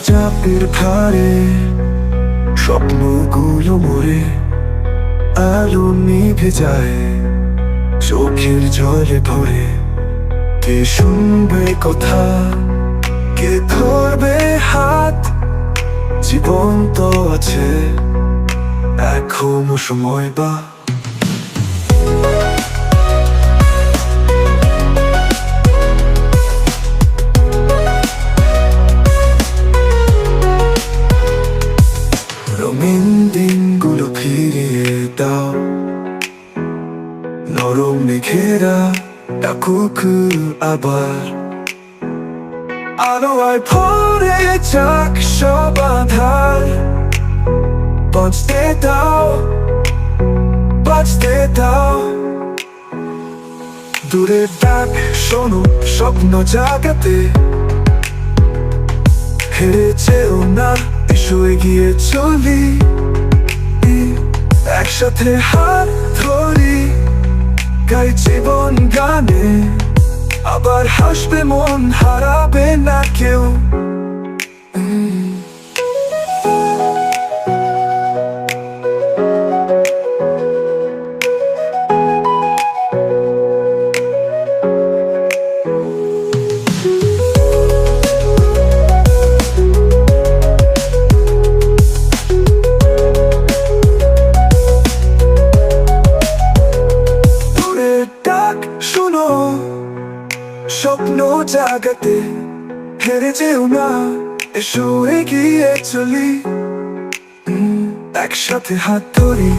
চাপের ভারে স্বপ্নগুলো মরে আলো নিভে যায় চোখের জলে ভরে। কে শুনবে কথা, কে ধরবে হাত? জীবন তো আছে এখনো সময় বা রঙিন দিনগুলো ফিরিয়ে দাও, নরম মেঘেরা ডাকুক আবার। আলোয় ভরে যাক সব আঁধার, বাঁচতে দাও, বাঁচতে দাও। দূরের ডাক শোনো স্বপ্ন জাগাতে, হেরে যেও না, এসো এগিয়ে চলি। একসাথে হাত ধরি, গাই জীবন গানে, আবার হাসবে মন, হারাবে না কেউ। শুনো স্বপ্ন জাগাতে, হেরে যেও না, এসো এগিয়ে চলি। একসাথে হাত ধরি,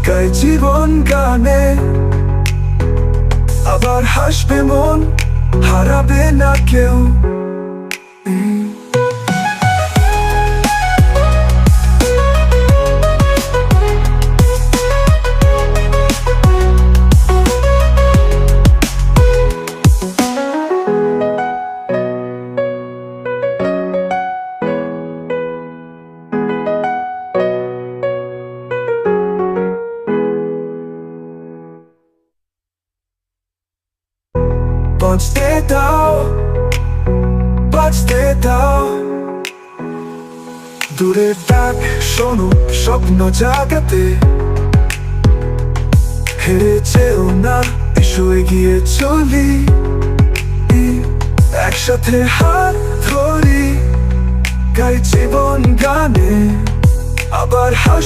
গাই জীবন গানে, আবার হাসবে মন, হারাবে না কেউ। বাঁচতে দাও, বাঁচতে দাও। দূরের ডাক শোনো স্বপ্ন জাগাতে, হেরে যেও না, এসো এগিয়ে চলি। একসাথে হাত ধরি, গাই জীবন গানে, আবার হাসবে